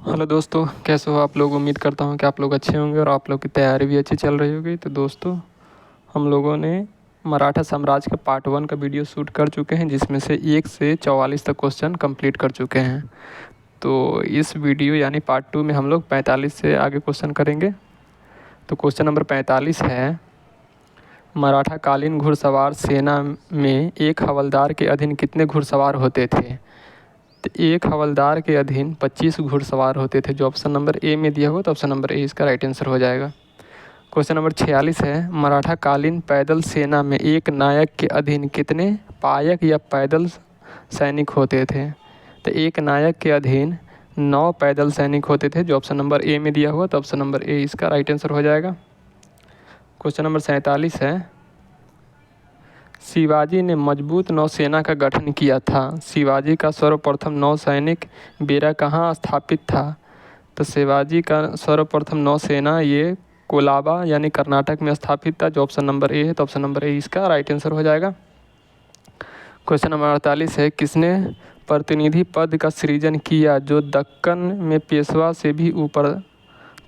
Hello दोस्तों, कैसे हो आप लोग। उम्मीद करता हूँ कि आप लोग अच्छे होंगे और आप लोग की तैयारी भी अच्छी चल रही होगी। तो दोस्तों, हम लोगों ने मराठा साम्राज्य के पार्ट 1 का वीडियो शूट कर चुके हैं, जिसमें से 1 से 44 तक क्वेश्चन कंप्लीट कर चुके हैं। तो इस वीडियो यानी पार्ट 2 में हम लोग 45 से आगे क्वेश्चन करेंगे। तो क्वेश्चन नंबर 45 है, मराठा कालीन घुड़सवार सेना में एक हवलदार के अधीन कितने घुड़सवार होते थे। तो एक हवलदार के अधीन 25 घुड़सवार होते थे, जो ऑप्शन नंबर ए में दिया हुआ। तो ऑप्शन नंबर ए इसका राइट आंसर हो जाएगा। क्वेश्चन नंबर 46 है, मराठा कालीन पैदल सेना में एक नायक के अधीन कितने पायक या पैदल सैनिक होते थे। तो एक नायक के अधीन 9 पैदल सैनिक होते थे, जो ऑप्शन नंबर ए में दिया हुआ। तो ऑप्शन नंबर ए इसका राइट आंसर हो जाएगा। क्वेश्चन नंबर 47 है, शिवाजी ने मजबूत नौसेना का गठन किया था। शिवाजी का सर्वप्रथम नौसैनिक बेड़ा कहाँ स्थापित था। तो शिवाजी का सर्वप्रथम नौसेना ये कोलाबा यानी कर्नाटक में स्थापित था, जो ऑप्शन नंबर ए है। तो ऑप्शन नंबर ए इसका राइट आंसर हो जाएगा। क्वेश्चन नंबर 48 है, किसने प्रतिनिधि पद का सृजन किया जो दक्कन में पेशवा से भी ऊपर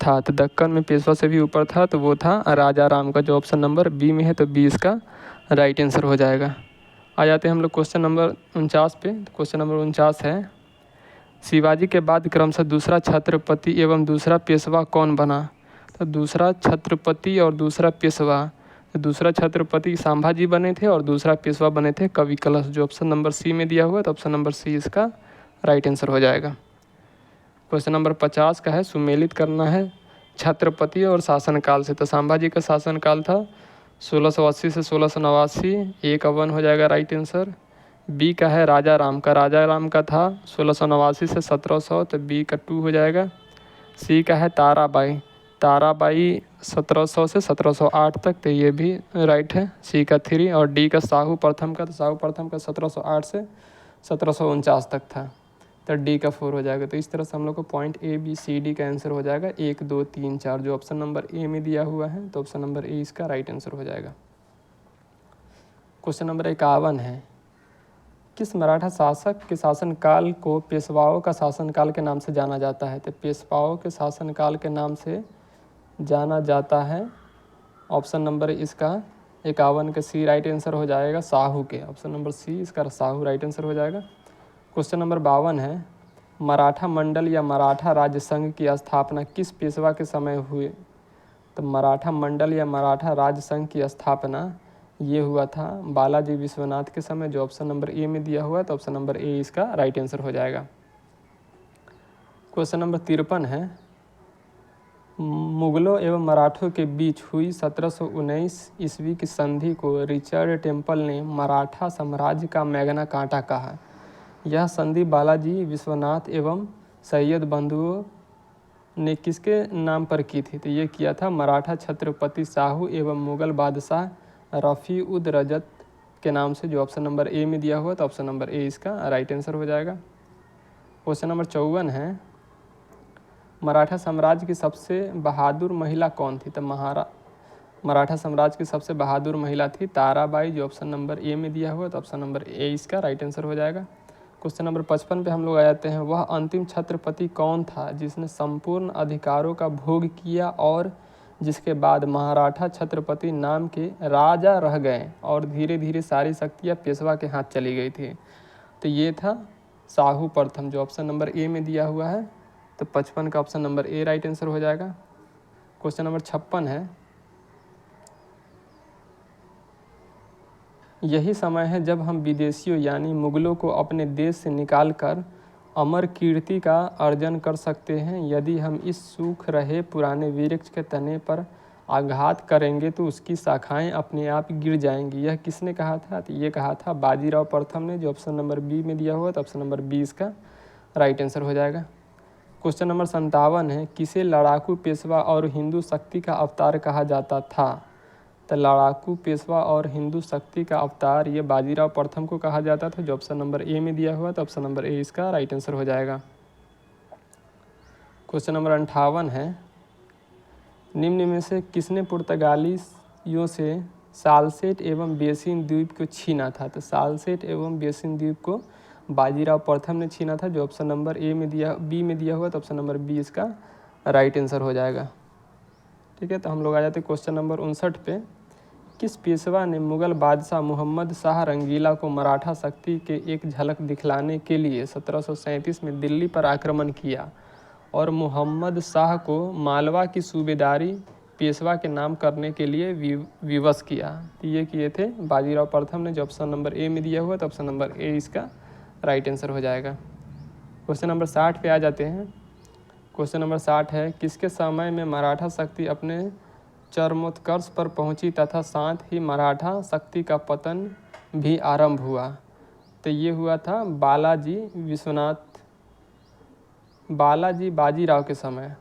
था। तो दक्कन में पेशवा से भी ऊपर था, तो वो था राजा राम का, जो ऑप्शन नंबर बी में है। तो बी इसका राइट आंसर हो जाएगा। आ जाते हैं हम लोग क्वेश्चन नंबर 49 पे। क्वेश्चन नंबर 49 है, शिवाजी के बाद क्रमशः दूसरा छत्रपति एवं दूसरा पेशवा कौन बना। तो दूसरा छत्रपति और दूसरा पेशवा, दूसरा छत्रपति संभाजी बने थे और दूसरा पेशवा बने थे कवि कलश, जो ऑप्शन नंबर सी में दिया हुआ है। तो ऑप्शन नंबर सी इसका राइट आंसर हो जाएगा। क्वेश्चन नंबर 50 का है, सुमेलित करना है छत्रपति और शासनकाल से। तो संभाजी का शासनकाल था 1680 से 1689, ए का 1 हो जाएगा राइट आंसर। बी का है राजा राम का था 1689 से 1700, तो बी का 2 हो जाएगा। सी का है ताराबाई 1700 से 1708 तक, तो ये भी राइट है, सी का 3। और डी का साहू प्रथम का, तो साहू प्रथम का 1708 से 1749 तक था, तो डी का 4 हो जाएगा। तो इस तरह से हम लोग को point A B C D का आंसर हो जाएगा 1 2 3 4, जो ऑप्शन नंबर ए में दिया हुआ है। तो ऑप्शन नंबर ए इसका राइट आंसर हो जाएगा। क्वेश्चन नंबर 51 है, किस मराठा शासक के शासनकाल को पेशवाओं का शासनकाल के नाम से जाना जाता है। तो पेशवाओं के शासनकाल के नाम से जाना जाता है, ऑप्शन नंबर इसका 51 के सी राइट आंसर हो जाएगा, साहू के। ऑप्शन नंबर सी इसका साहू राइट आंसर हो जाएगा। क्वेश्चन नंबर 52 है, मराठा मंडल या मराठा राज्य संघ की स्थापना किस पेशवा के समय हुए। तो मराठा मंडल या मराठा राज्य संघ की स्थापना ये हुआ था बालाजी विश्वनाथ के समय, जो ऑप्शन नंबर ए में दिया हुआ है। तो ऑप्शन नंबर ए इसका राइट आंसर हो जाएगा। क्वेश्चन नंबर 53 है, मुगलों एवं मराठों के बीच हुई 1719 ईस्वी की संधि को रिचर्ड टेम्पल ने मराठा साम्राज्य का मैग्ना कार्टा कहा। यह संधि बालाजी विश्वनाथ एवं सैयद बंधुओं ने किसके नाम पर की थी। तो ये किया था मराठा छत्रपति शाहू एवं मुगल बादशाह रफ़ी उद रजत के नाम से, जो ऑप्शन नंबर ए में दिया हुआ। तो ऑप्शन नंबर ए इसका राइट आंसर हो जाएगा। क्वेश्चन नंबर 54 है, मराठा साम्राज्य की सबसे बहादुर महिला कौन थी। तो मराठा साम्राज्य की सबसे बहादुर महिला थी ताराबाई, जो ऑप्शन नंबर ए में दिया हुआ। तो ऑप्शन नंबर ए इसका राइट आंसर हो जाएगा। क्वेश्चन नंबर 55 पे हम लोग आ जाते हैं, वह अंतिम छत्रपति कौन था जिसने संपूर्ण अधिकारों का भोग किया और जिसके बाद मराठा छत्रपति नाम के राजा रह गए और धीरे धीरे सारी शक्तियाँ पेशवा के हाथ चली गई थी। तो ये था साहू प्रथम, जो ऑप्शन नंबर ए में दिया हुआ है। तो 55 का option number A right answer हो जाएगा। क्वेश्चन नंबर 56 है, यही समय है जब हम विदेशियों यानी मुगलों को अपने देश से निकालकर अमर कीर्ति का अर्जन कर सकते हैं। यदि हम इस सूख रहे पुराने वृक्ष के तने पर आघात करेंगे तो उसकी शाखाएं अपने आप गिर जाएंगी। यह किसने कहा था। तो ये कहा था बाजीराव प्रथम ने, जो ऑप्शन नंबर बी में दिया हुआ। तो ऑप्शन नंबर बी इसका राइट आंसर हो जाएगा। क्वेश्चन नंबर 57 है, किसे लड़ाकू पेशवा और हिंदू शक्ति का अवतार कहा जाता था। तो लड़ाकू पेशवा और हिंदू शक्ति का अवतार ये बाजीराव प्रथम को कहा जाता था, जो ऑप्शन नंबर ए में दिया हुआ। तो ऑप्शन नंबर ए इसका राइट आंसर हो जाएगा। क्वेश्चन नंबर 58 है, निम्न में से किसने पुर्तगालियों से सालसेट एवं बेसिन द्वीप को छीना था। तो सालसेट एवं बेसिन द्वीप को बाजीराव प्रथम ने छीना था, जो ऑप्शन नंबर बी में दिया हुआ, तो ऑप्शन नंबर बी इसका राइट आंसर हो जाएगा। ठीक है, तो हम लोग आ जाते हैं क्वेश्चन नंबर 59 पे। किस पेशवा ने मुगल बादशाह मोहम्मद शाह रंगीला को मराठा शक्ति के एक झलक दिखलाने के लिए 1737 में दिल्ली पर आक्रमण किया और मोहम्मद शाह को मालवा की सूबेदारी पेशवा के नाम करने के लिए विवश किया? तो ये किए थे बाजीराव प्रथम ने, जो ऑप्शन नंबर ए में दिया हुआ, तो ऑप्शन नंबर ए इसका राइट आंसर हो जाएगा। क्वेश्चन नंबर 60 पे आ जाते हैं। क्वेश्चन नंबर 60 है, किसके समय में मराठा शक्ति अपने चरमोत्कर्ष पर पहुंची तथा साथ ही मराठा शक्ति का पतन भी आरंभ हुआ? तो ये हुआ था बालाजी बाजीराव के समय।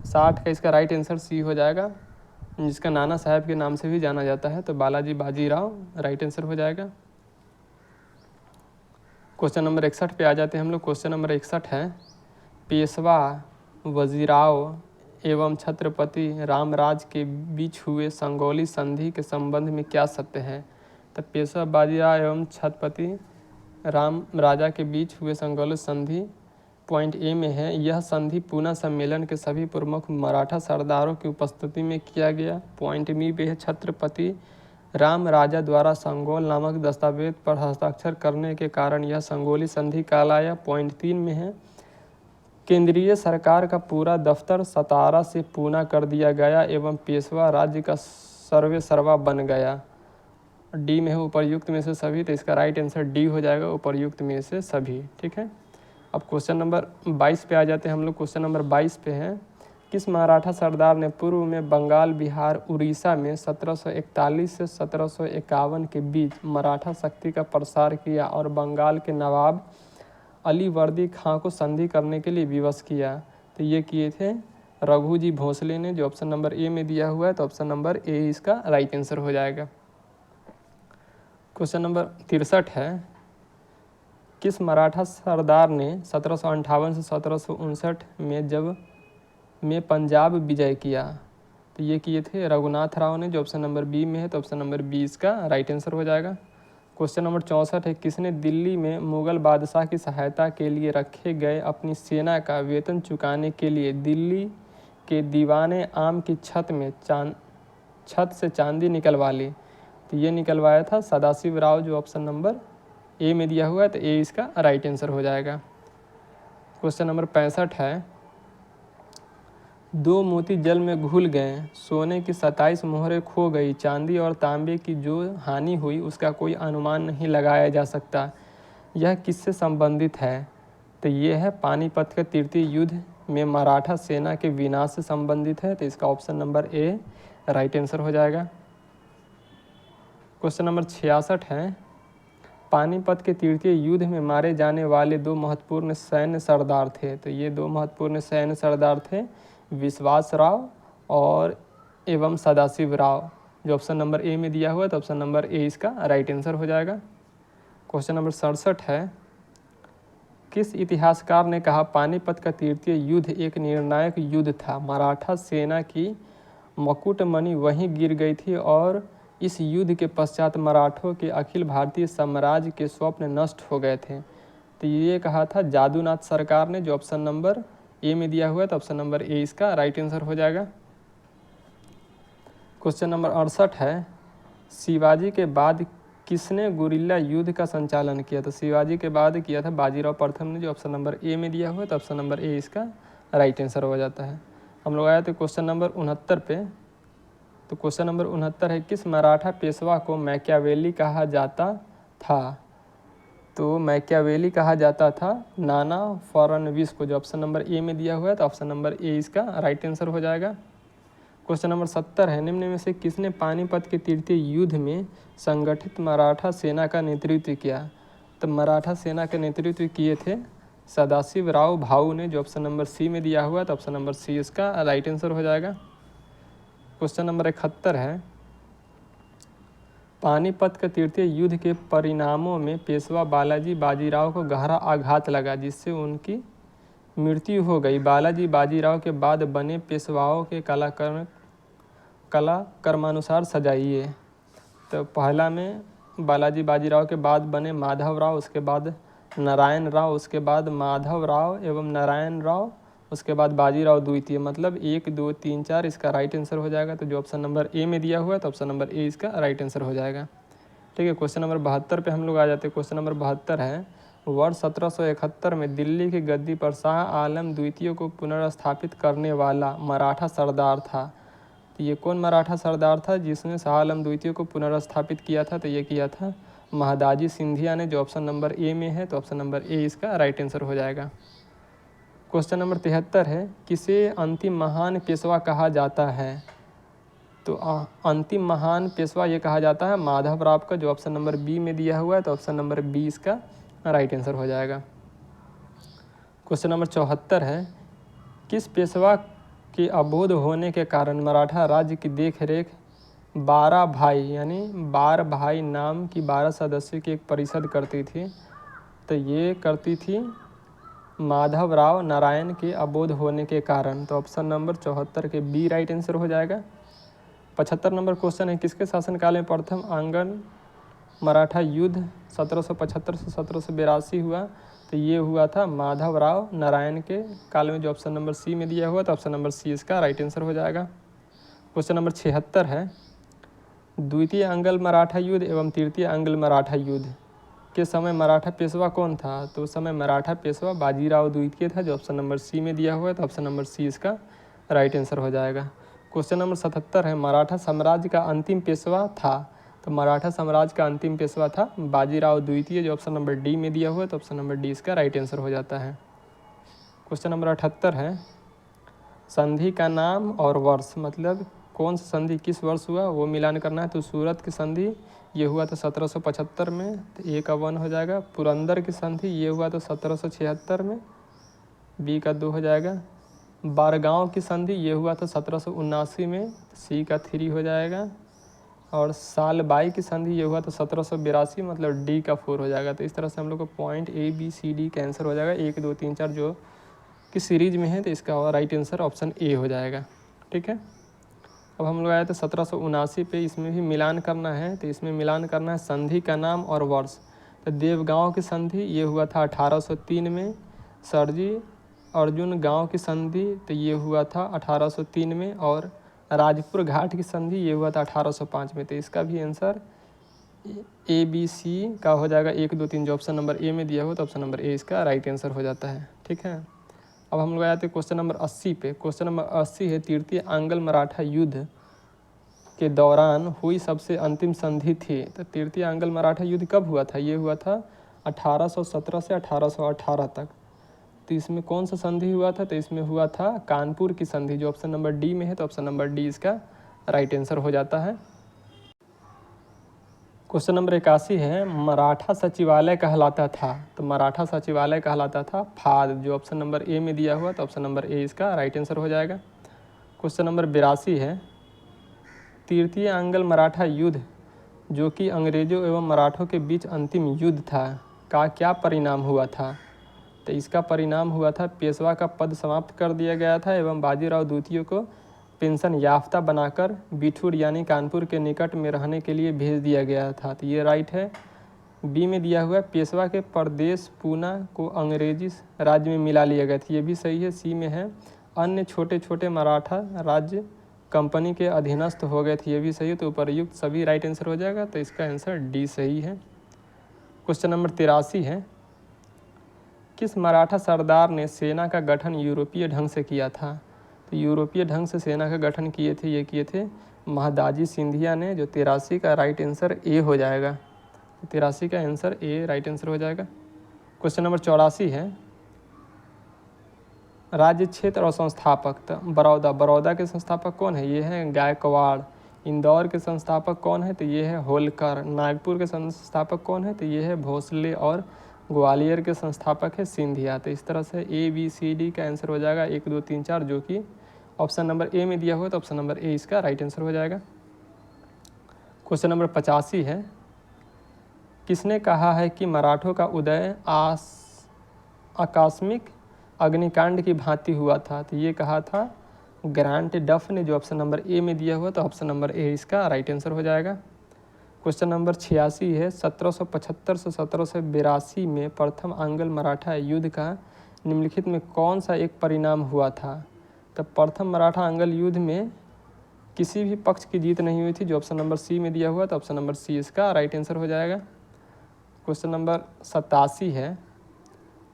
60 का इसका राइट आंसर सी हो जाएगा, जिसका नाना साहब के नाम से भी जाना जाता है, तो बालाजी बाजीराव राइट आंसर हो जाएगा। क्वेश्चन नंबर 61 पे आ जाते हैं हम लोग। क्वेश्चन नंबर 61 है, पेशवा वजीराव एवं छत्रपति रामराज के बीच हुए संगोली संधि के संबंध में क्या सत्य है? तो पेशवा बाजीराव एवं छत्रपति राम राजा के बीच हुए संगोली संधि पॉइंट ए में है, यह संधि पूना सम्मेलन के सभी प्रमुख मराठा सरदारों की उपस्थिति में किया गया। पॉइंट बी पे है, छत्रपति राम राजा द्वारा संगोल नामक दस्तावेज पर हस्ताक्षर करने के कारण यह संगोली संधि कहलाया। पॉइंट 3 में है, केंद्रीय सरकार का पूरा दफ्तर सतारा से पूना कर दिया गया एवं पेशवा राज्य का सर्वेसर्वा बन गया। डी में है, उपर्युक्त में से सभी, तो इसका राइट आंसर डी हो जाएगा, उपर्युक्त में से सभी। ठीक है, अब क्वेश्चन नंबर 22 पे आ जाते हैं हम लोग। क्वेश्चन नंबर 22 पे है, किस मराठा सरदार ने पूर्व में बंगाल बिहार उड़ीसा में 1741 से 1751 के बीच मराठा शक्ति का प्रसार किया और बंगाल के नवाब अलीवर्दी खां को संधि करने के लिए विवश किया? तो ये किए थे रघुजी भोसले ने, जो ऑप्शन नंबर ए में दिया हुआ है, तो ऑप्शन नंबर ए इसका राइट आंसर हो जाएगा। क्वेश्चन नंबर 63 है, किस मराठा सरदार ने 1758 से 1759 में पंजाब विजय किया? तो ये किए थे रघुनाथ राव ने, जो ऑप्शन नंबर बी में है, तो ऑप्शन नंबर बी इसका राइट आंसर हो जाएगा। क्वेश्चन नंबर 64 है, किसने दिल्ली में मुगल बादशाह की सहायता के लिए रखे गए अपनी सेना का वेतन चुकाने के लिए दिल्ली के दीवाने आम की छत से चांदी निकलवा ली? तो ये निकलवाया था सदाशिव राव, जो ऑप्शन नंबर ए में दिया हुआ है, तो ए इसका राइट आंसर हो जाएगा। क्वेश्चन नंबर 65 है, दो मोती जल में घुल गए, सोने की 27 मोहरें खो गई, चांदी और तांबे की जो हानि हुई उसका कोई अनुमान नहीं लगाया जा सकता, यह किससे संबंधित है? तो ये है पानीपत के तृतीय युद्ध में मराठा सेना के विनाश से संबंधित है, तो इसका option number A right answer हो जाएगा। क्वेश्चन नंबर 66 है, पानीपत के तृतीय युद्ध में मारे जाने वाले दो महत्वपूर्ण सैन्य सरदार थे? तो ये दो महत्वपूर्ण सैन्य सरदार थे विश्वास राव और एवं सदाशिव राव, जो ऑप्शन नंबर ए में दिया हुआ है, तो ऑप्शन नंबर ए इसका राइट आंसर हो जाएगा। क्वेश्चन नंबर 67 है, किस इतिहासकार ने कहा पानीपत का तृतीय युद्ध एक निर्णायक युद्ध था, मराठा सेना की मुकुटमणि वहीं गिर गई थी और इस युद्ध के पश्चात मराठों के अखिल भारतीय साम्राज्य के स्वप्न नष्ट हो गए थे? तो ये कहा था जादूनाथ सरकार ने, जो ऑप्शन नंबर ए में दिया हुआ है, तो ऑप्शन नंबर ए इसका राइट आंसर हो जाएगा। क्वेश्चन नंबर 68 है, शिवाजी के बाद किसने गुरिल्ला युद्ध का संचालन किया? तो शिवाजी के बाद किया था बाजीराव प्रथम ने, जो ऑप्शन नंबर ए में दिया हुआ है, तो ऑप्शन नंबर ए इसका राइट आंसर हो जाता है। हम लोग आए थे क्वेश्चन नंबर 69 पे। तो क्वेश्चन नंबर 69 है, किस मराठा पेशवा को मैकियावेली कहा जाता था? तो मैकियावेली कहा जाता था नाना फडणवीस को, जो ऑप्शन नंबर ए में दिया हुआ है, तो ऑप्शन नंबर ए इसका राइट आंसर हो जाएगा। क्वेश्चन नंबर 70 है, निम्न में से किसने पानीपत के तृतीय युद्ध में संगठित मराठा सेना का नेतृत्व किया? तो मराठा सेना का नेतृत्व किए थे सदाशिव राव भाऊ ने, जो ऑप्शन नंबर सी में दिया हुआ है, तो ऑप्शन नंबर सी इसका राइट आंसर हो जाएगा। क्वेश्चन नंबर 71 है, पानीपत के तृतीय युद्ध के परिणामों में पेशवा बालाजी बाजीराव को गहरा आघात लगा जिससे उनकी मृत्यु हो गई। बालाजी बाजीराव के बाद बने पेशवाओं के कला कर्मानुसार सजाइए। तो पहला में बालाजी बाजीराव के बाद बने माधव राव, उसके बाद नारायण राव, उसके बाद माधव राव एवं नारायण राव, उसके बाद बाजीराव द्वितीय, मतलब 1 2 3 4 इसका राइट आंसर हो जाएगा। तो जो ऑप्शन नंबर ए में दिया हुआ है तो ऑप्शन नंबर ए इसका राइट आंसर हो जाएगा। ठीक है, क्वेश्चन नंबर 72 पे हम लोग आ जाते हैं। क्वेश्चन नंबर 72 है, वर्ष 1771 में दिल्ली की गद्दी पर शाह आलम द्वितीय को पुनर्स्थापित करने वाला मराठा सरदार था। तो ये कौन मराठा सरदार था जिसने शाह आलम द्वितीय को पुनर्स्थापित किया था? तो ये किया था महादाजी सिंधिया ने, जो ऑप्शन नंबर ए में है। तो ऑप्शन नंबर ए इसका राइट आंसर हो जाएगा। क्वेश्चन नंबर 73 है, किसे अंतिम महान पेशवा कहा जाता है? तो अंतिम महान पेशवा ये कहा जाता है माधव राव का, जो ऑप्शन नंबर बी में दिया हुआ है। तो ऑप्शन नंबर बी इसका राइट आंसर हो जाएगा। क्वेश्चन नंबर 74 है, किस पेशवा के अबोध होने के कारण मराठा राज्य की देखरेख 12 भाई यानी 12 भाई नाम की 12 सदस्यों की एक परिषद करती थी? तो ये करती थी माधव राव नारायण के अबोध होने के कारण। तो ऑप्शन नंबर 74 के बी राइट आंसर हो जाएगा। 75 नंबर क्वेश्चन है, किसके शासनकाल में प्रथम आंगन मराठा युद्ध 1775 से 1782 हुआ? तो ये हुआ था माधव राव नारायण के काल में, जो ऑप्शन नंबर सी में दिया हुआ। तो ऑप्शन नंबर सी इसका राइट आंसर हो जाएगा। क्वेश्चन नंबर 76 है, द्वितीय अंगल मराठा युद्ध एवं तृतीय अंगल मराठा युद्ध के समय मराठा पेशवा कौन था? तो उस समय मराठा पेशवा बाजीराव द्वितीय था, जो ऑप्शन नंबर सी में दिया हुआ है। तो ऑप्शन नंबर सी इसका राइट आंसर हो जाएगा। क्वेश्चन नंबर 77 है, मराठा साम्राज्य का अंतिम पेशवा था? तो मराठा साम्राज्य का अंतिम पेशवा था बाजीराव द्वितीय, जो ऑप्शन नंबर डी में दिया हुआ है। तो ऑप्शन नंबर डी इसका राइट आंसर हो जाता है। क्वेश्चन नंबर 78 है, संधि का नाम और वर्ष, मतलब कौन सा संधि किस वर्ष हुआ वो मिलान करना है। तो सूरत की संधि ये हुआ था 1775 में, तो ए का 1 हो जाएगा। पुरंदर की संधि ये हुआ था 1776 में, बी का 2 हो जाएगा। बारगांव की संधि ये हुआ था 1779 में, सी का 3 हो जाएगा। और सालबाई की संधि ये हुआ था 1782, मतलब डी का 4 हो जाएगा। तो इस तरह से हम लोग को point A B C D का आंसर हो जाएगा। 1 2 3 4 जो कि सीरीज में है, तो इसका राइट आंसर ऑप्शन ए हो जाएगा। ठीक है, अब हम लोग आए थे 1779 पे, इसमें भी मिलान करना है। तो इसमें मिलान करना है संधि का नाम और वर्ष। तो देवगांव की संधि ये हुआ था 1803 में। सरजी अर्जुन गांव की संधि तो ये हुआ था 1803 में। और राजपुर घाट की संधि ये हुआ था 1805 में। तो इसका भी आंसर ए बी सी का हो जाएगा। 1 2 3 जो ऑप्शन नंबर ए में दिया हो तो ऑप्शन नंबर ए इसका राइट आंसर हो जाता है। ठीक है, अब हम लोग आए थे क्वेश्चन नंबर 80 पे। क्वेश्चन नंबर 80 है, तृतीय आंग्ल मराठा युद्ध के दौरान हुई सबसे अंतिम संधि थी। तो तृतीय आंग्ल मराठा युद्ध कब हुआ था? ये हुआ था 1817 से 1818 तक। तो इसमें कौन सा संधि हुआ था? तो इसमें हुआ था कानपुर की संधि, जो ऑप्शन नंबर डी में है। तो ऑप्शन नंबर डी इसका राइट आंसर हो जाता है। क्वेश्चन नंबर 81 है, मराठा सचिवालय कहलाता था। तो मराठा सचिवालय कहलाता था फाद, जो ऑप्शन नंबर ए में दिया हुआ। तो ऑप्शन नंबर ए इसका राइट आंसर हो जाएगा। क्वेश्चन नंबर 82 है, तृतीय आंग्ल मराठा युद्ध जो कि अंग्रेजों एवं मराठों के बीच अंतिम युद्ध था का क्या परिणाम हुआ था? तो इसका परिणाम हुआ था पेशवा का पद समाप्त कर दिया गया था एवं बाजीराव द्वितीय को पेंशन याफ्ता बनाकर बिठूर यानी कानपुर के निकट में रहने के लिए भेज दिया गया था। तो ये राइट है। बी में दिया हुआ पेशवा के प्रदेश पूना को अंग्रेजी राज्य में मिला लिया गया था, ये भी सही है। सी में है, अन्य छोटे छोटे मराठा राज्य कंपनी के अधीनस्थ हो गए थे, ये भी सही है। तो उपरयुक्त सभी राइट आंसर हो जाएगा। तो इसका आंसर डी सही है। क्वेश्चन नंबर 83 है, किस मराठा सरदार ने सेना का गठन यूरोपीय ढंग से किया था? तो यूरोपीय ढंग से सेना का गठन किए थे, ये किए थे महादाजी सिंधिया ने, जो 83 का राइट आंसर ए हो जाएगा। 83 का आंसर ए राइट आंसर हो जाएगा। क्वेश्चन नंबर 84 है, राज्य क्षेत्र और संस्थापक। तो बड़ौदा के संस्थापक कौन है? ये है गायकवाड़। इंदौर के संस्थापक कौन है? तो ये है होलकर। नागपुर के संस्थापक कौन है? तो ये है भोसले। और ग्वालियर के संस्थापक है सिंधिया। तो इस तरह से ए बी सी डी का आंसर हो जाएगा 1 2 3 4, जो कि ऑप्शन नंबर ए में दिया हुआ। तो ऑप्शन नंबर ए इसका राइट आंसर हो जाएगा। क्वेश्चन नंबर 85 है, किसने कहा है कि मराठों का उदय आकस्मिक अग्निकांड की भांति हुआ था? तो ये कहा था ग्रांट डफ ने, जो ऑप्शन नंबर ए में दिया हुआ। तो ऑप्शन नंबर ए इसका राइट आंसर हो जाएगा। क्वेश्चन नंबर 86 है 1775 से 1782 में प्रथम आंग्ल मराठा युद्ध का निम्नलिखित में कौन सा एक परिणाम हुआ था। तो प्रथम मराठा आंग्ल युद्ध में किसी भी पक्ष की जीत नहीं हुई थी, जो ऑप्शन नंबर सी में दिया हुआ, तो ऑप्शन नंबर सी इसका राइट आंसर हो जाएगा। क्वेश्चन नंबर 87 है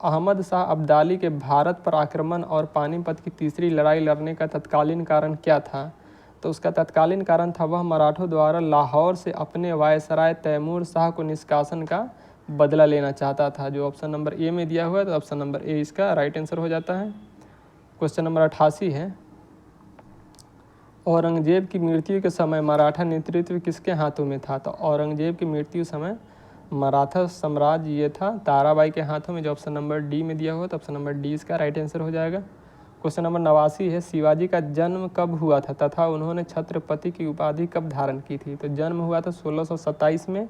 अहमद शाह अब्दाली के भारत पर आक्रमण और पानीपत की तीसरी लड़ाई लड़ने का तत्कालीन कारण क्या था। तो उसका तत्कालीन कारण था वह मराठों द्वारा लाहौर से अपने वायसराय तैमूर शाह को निष्कासन का बदला लेना चाहता था, जो ऑप्शन नंबर ए में दिया हुआ है, तो ऑप्शन नंबर ए इसका राइट आंसर हो जाता है। क्वेश्चन नंबर 88 है औरंगजेब की मृत्यु के समय मराठा नेतृत्व किसके हाथों में था। तो औरंगजेब की मृत्यु समय मराठा साम्राज्य ये था ताराबाई के हाथों में, जो ऑप्शन नंबर डी में दिया हुआ, तो ऑप्शन नंबर डी इसका राइट आंसर हो जाएगा। क्वेश्चन नंबर 89 है शिवाजी का जन्म कब हुआ था तथा उन्होंने छत्रपति की उपाधि कब धारण की थी। तो जन्म हुआ था 1627 में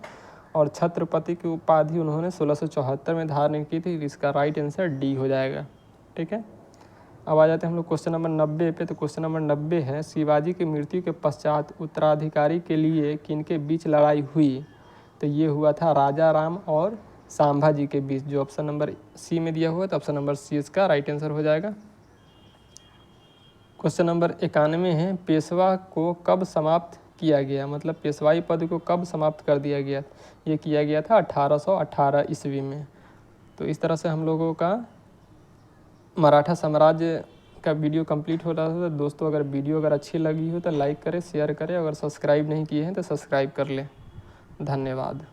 और छत्रपति की उपाधि उन्होंने 1674 में धारण की थी। इसका राइट आंसर डी हो जाएगा। ठीक है, अब आ जाते हैं हम लोग क्वेश्चन नंबर 90 पे। तो क्वेश्चन नंबर 90 है शिवाजी की मृत्यु के पश्चात उत्तराधिकारी के लिए किनके बीच लड़ाई हुई। तो ये हुआ था राजा राम और संभाजी के बीच, जो ऑप्शन नंबर सी में दिया हुआ है, तो ऑप्शन नंबर सी इसका राइट आंसर हो जाएगा। क्वेश्चन नंबर 91 है पेशवा को कब समाप्त किया गया, मतलब पेशवाई पद को कब समाप्त कर दिया गया। ये किया गया था 1818 ईस्वी में। तो इस तरह से हम लोगों का मराठा साम्राज्य का वीडियो कंप्लीट हो रहा था। दोस्तों अगर वीडियो अच्छी लगी हो तो लाइक करें, शेयर करें, अगर सब्सक्राइब नहीं किए हैं तो सब्सक्राइब कर लें। धन्यवाद।